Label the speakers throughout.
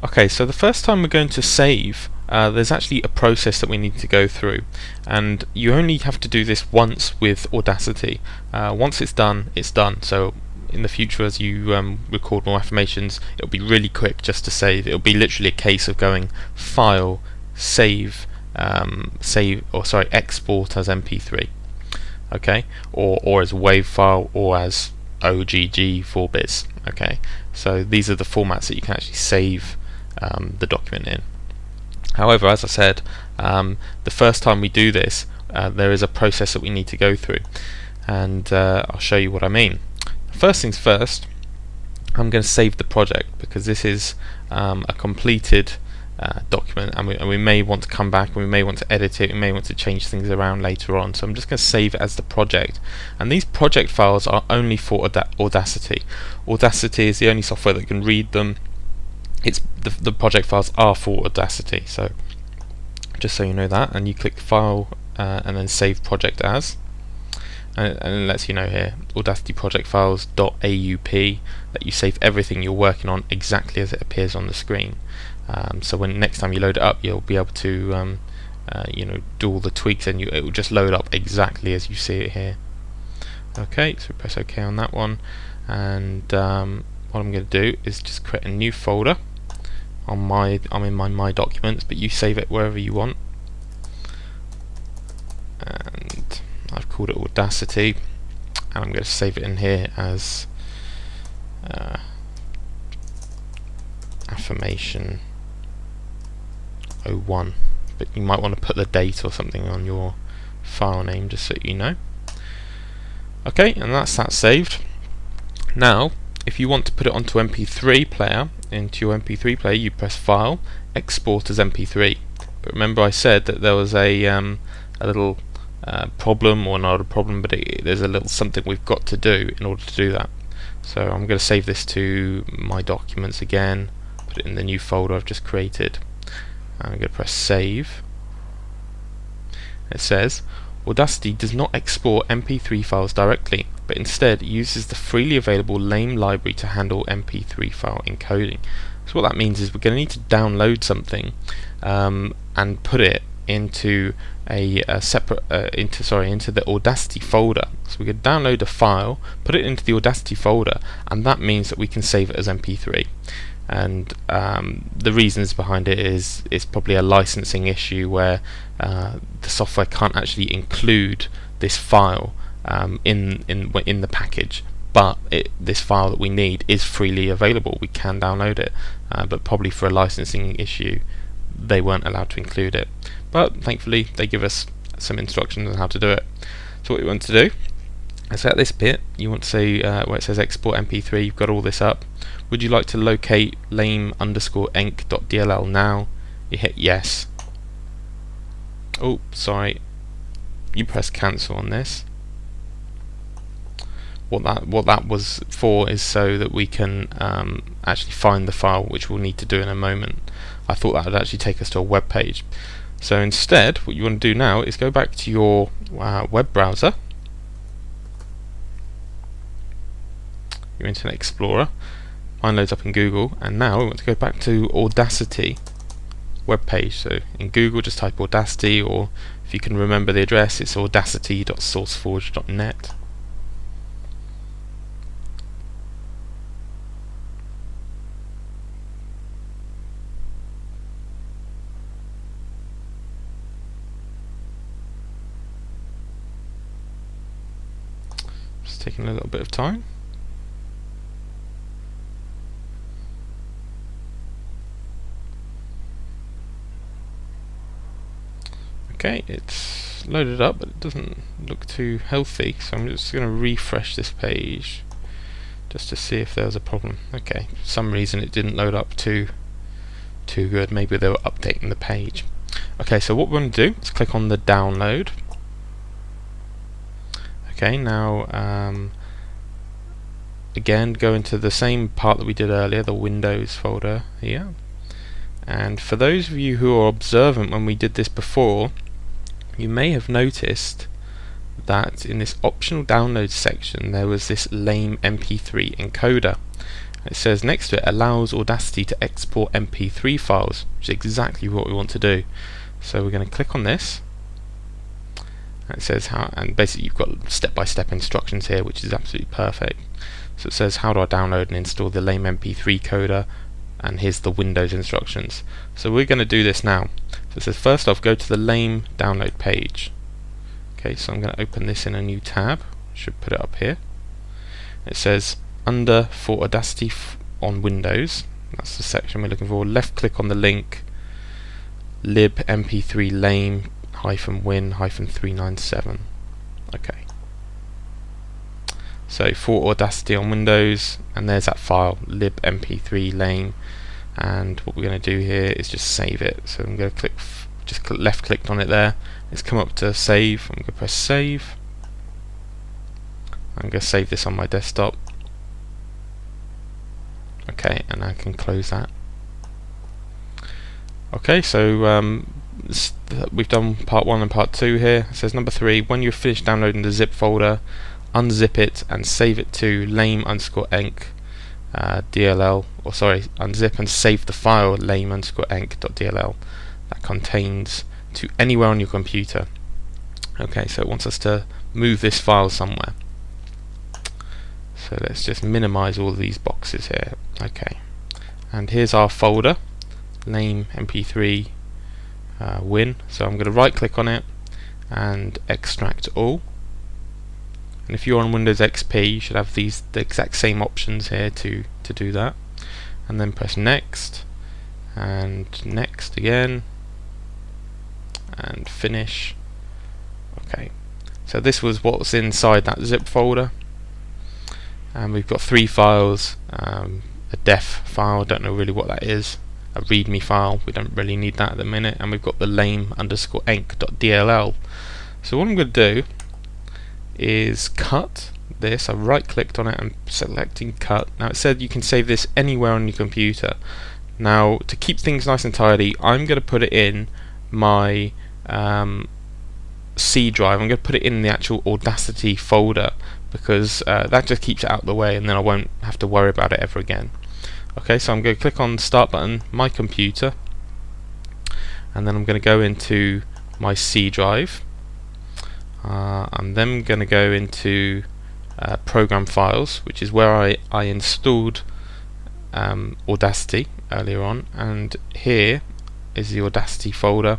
Speaker 1: Okay, so the first time we're going to save, there's actually a process that we need to go through, and you only have to do this once with Audacity. Once it's done, it's done. So in the future, as you record more affirmations, it'll be really quick just to save. It'll be literally a case of going File, Save, Export as MP3, okay, or as WAV file, or as OGG 4-bits. Okay, so these are the formats that you can actually save the document in. However, as I said, the first time we do this, there is a process that we need to go through, and I'll show you what I mean. First things first, I'm going to save the project because this is a completed document, and we may want to come back and we may want to edit it, we may want to change things around later on. So I'm just going to save it as the project, and these project files are only for Audacity. Audacity is the only software that can read them. It's the project files are for Audacity, so just so you know that, and you click File and then Save Project As, and it lets you know here Audacity project files .aup, that you save everything you're working on exactly as it appears on the screen. So when next time you load it up, you'll be able to do all the tweaks, and it will just load up exactly as you see it here. Okay, so press OK on that one, and what I'm going to do is just create a new folder. I'm in my documents, but you save it wherever you want, and I've called it Audacity, and I'm going to save it in here as Affirmation 01, but you might want to put the date or something on your file name just so you know. Okay, and that's that saved. Now if you want to put it onto MP3 player, into your MP3 player, you press File, Export as MP3. But remember I said that there was a little problem, or not a problem, but there's a little something we've got to do in order to do that. So I'm going to save this to my documents again, put it in the new folder I've just created. I'm going to press Save. It says Audacity does not export MP3 files directly, but instead uses the freely available LAME library to handle MP3 file encoding. So what that means is we're going to need to download something and put it into a separate into the Audacity folder. So we could download a file, put it into the Audacity folder, and that means that we can save it as MP3. And the reasons behind it is probably a licensing issue where the software can't actually include this file in the package, but this file that we need is freely available. We can download it, but probably for a licensing issue they weren't allowed to include it. But thankfully they give us some instructions on how to do it. So what you want to do is at this bit you want to say where it says export MP3, you've got all this up. Would you like to locate lame_enc.dll now? You hit yes. Oh, sorry. You press cancel on this. What that was for is so that we can actually find the file, which we'll need to do in a moment. I thought that would actually take us to a web page. So instead, what you want to do now is go back to your web browser, your Internet Explorer. Mine loads up in Google, and now we want to go back to Audacity web page. So in Google just type Audacity, or if you can remember the address, it's audacity.sourceforge.net. Just taking a little bit of time. Okay, it's loaded up, but it doesn't look too healthy, so I'm just going to refresh this page just to see if there's a problem. Okay, for some reason it didn't load up too good. Maybe they were updating the page. Okay, so what we're going to do is click on the download. Okay, now again go into the same part that we did earlier, the Windows folder here. And for those of you who are observant when we did this before, you may have noticed that in this optional download section there was this lame MP3 encoder, It says next to it, allows Audacity to export MP3 files, which is exactly what we want to do. So we're going to click on this, and it says how, and basically you've got step-by-step instructions here, which is absolutely perfect. So it says how do I download and install the lame MP3 coder, and here's the Windows instructions. So we're going to do this now. So it says first off, go to the lame download page. Okay, so I'm going to open this in a new tab. Should put it up here. It says under for Audacity on Windows. That's the section we're looking for. Left click on the link lib mp3 lame -win -397. Okay. So for Audacity on Windows, and there's that file lib mp3 lame, and what we're going to do here is just save it. So I'm going to click, left clicked on it there. It's come up to save. I'm going to press save. I'm going to save this on my desktop. Okay, and I can close that. Okay, so we've done part 1 and part 2 here. It says number 3, when you've finished downloading the zip folder, unzip it and save it to lame_enc DLL, or sorry, unzip and save the file lame_enc.dll that contains to anywhere on your computer. Okay, so it wants us to move this file somewhere. So let's just minimize all these boxes here. Okay, and here's our folder, lame mp3 win. So I'm going to right click on it and extract all. And if you're on Windows XP, you should have the exact same options here to do that. And then press next, and next again, and finish. Okay, so this was what's inside that zip folder. And we've got 3 files, a def file, don't know really what that is, a readme file, we don't really need that at the minute, and we've got the lame_enc.dll. So what I'm going to do is cut this. I right clicked on it and selecting cut. Now it said you can save this anywhere on your computer. Now to keep things nice and tidy, I'm going to put it in my C drive. I'm going to put it in the actual Audacity folder, because that just keeps it out of the way, and then I won't have to worry about it ever again. Okay, so I'm going to click on the start button, my computer, and then I'm going to go into my C drive. I'm then going to go into program files, which is where I installed Audacity earlier on, and here is the Audacity folder.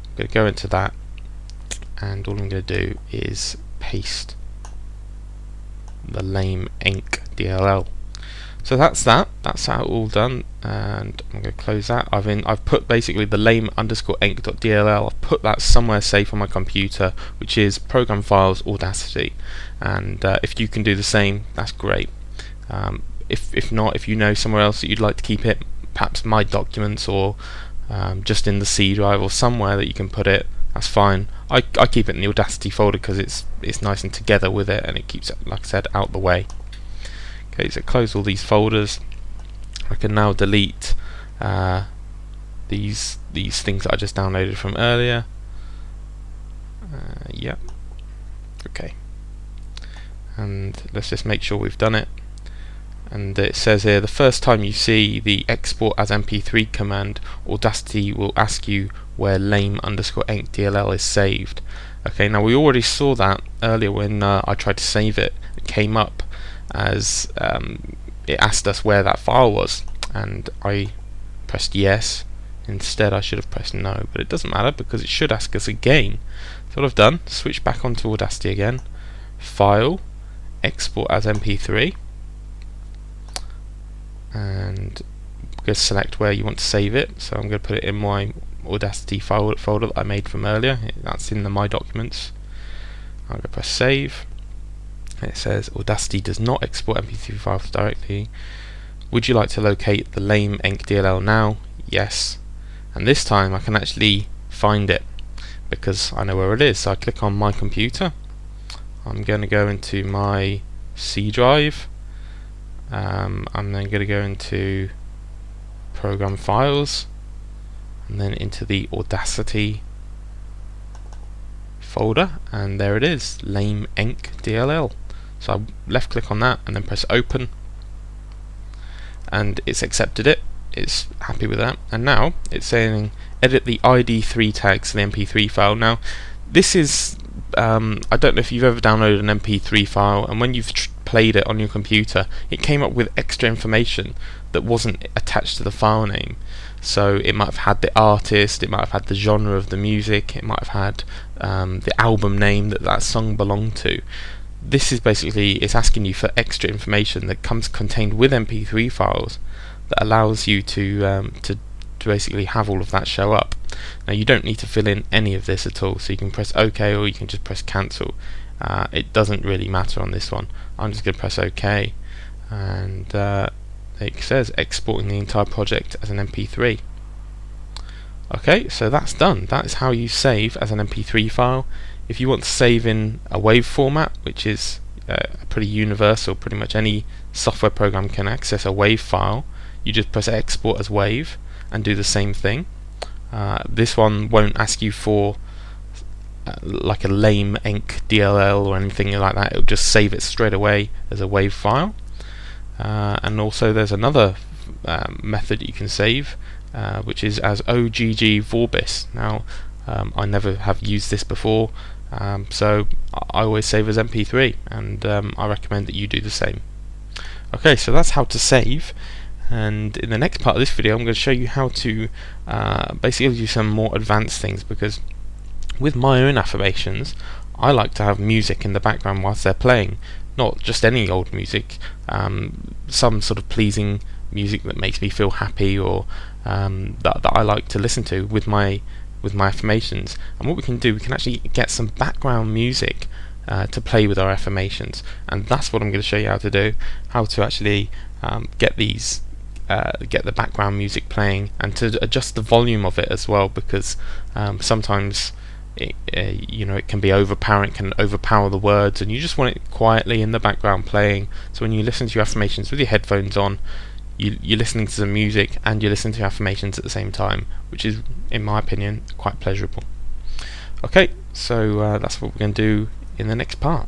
Speaker 1: I'm going to go into that, and all I'm going to do is paste the lame enc DLL. So that's that all done, and I'm going to close that. I've put basically the lame_enc.dll. I've put that somewhere safe on my computer, which is program files Audacity, and if you can do the same, that's great. If not, if you know somewhere else that you'd like to keep it, perhaps my documents, or just in the C drive or somewhere that you can put it, that's fine. I keep it in the Audacity folder because it's nice and together with it, and it keeps it, like I said, out the way. Okay, so close all these folders. I can now delete these things that I just downloaded from earlier. Yeah. Okay. And let's just make sure we've done it. And it says here, the first time you see the export as MP3 command, Audacity will ask you where lame_enc.dll is saved. Okay, now we already saw that earlier when I tried to save it. It came up as it asked us where that file was, and I pressed yes. Instead I should have pressed no, but it doesn't matter because it should ask us again. So what I've done, switch back onto Audacity again, File, Export as MP3, and I'm going to select where you want to save it. So I'm going to put it in my Audacity folder that I made from earlier. That's in the My Documents. I'm going to press save. It says Audacity does not export MP3 files directly. Would you like to locate the lame enc DLL now? Yes. And this time I can actually find it because I know where it is. So I click on my computer. I'm going to go into my C drive. I'm then going to go into program files, and then into the Audacity folder, and there it is, lame enc DLL. So I left click on that and then press open, and it's accepted it. It's happy with that, and now it's saying edit the ID3 tags to the MP3 file. Now this is I don't know if you've ever downloaded an MP3 file and when you've played it on your computer, it came up with extra information that wasn't attached to the file name. So it might have had the artist, it might have had the genre of the music, it might have had the album name that that song belonged to. This is basically, it's asking you for extra information that comes contained with MP3 files that allows you to basically have all of that show up. Now you don't need to fill in any of this at all, so you can press OK or you can just press cancel. It doesn't really matter on this one. I'm just going to press OK, and it says exporting the entire project as an MP3. Okay, so that's done. That is how you save as an MP3 file. If you want to save in a WAV format, which is pretty universal, pretty much any software program can access a WAV file, you just press export as WAV and do the same thing. This one won't ask you for like a lame enc DLL or anything like that. It'll just save it straight away as a WAV file. And also there's another method you can save, which is as OGG Vorbis. Now I never have used this before, so I always save as MP3, and I recommend that you do the same. Okay, so that's how to save. And in the next part of this video I'm going to show you how to basically do some more advanced things, because with my own affirmations I like to have music in the background whilst they're playing, not just any old music, some sort of pleasing music that makes me feel happy, or that I like to listen to with my affirmations. And what we can do, we can actually get some background music to play with our affirmations, and that's what I'm going to show you how to do, how to actually get these get the background music playing, and to adjust the volume of it as well, because sometimes it can be overpowering, it can overpower the words, and you just want it quietly in the background playing. So when you listen to your affirmations with your headphones on, you're listening to the music and you're listening to your affirmations at the same time, which is, in my opinion, quite pleasurable. Okay, so that's what we're going to do in the next part.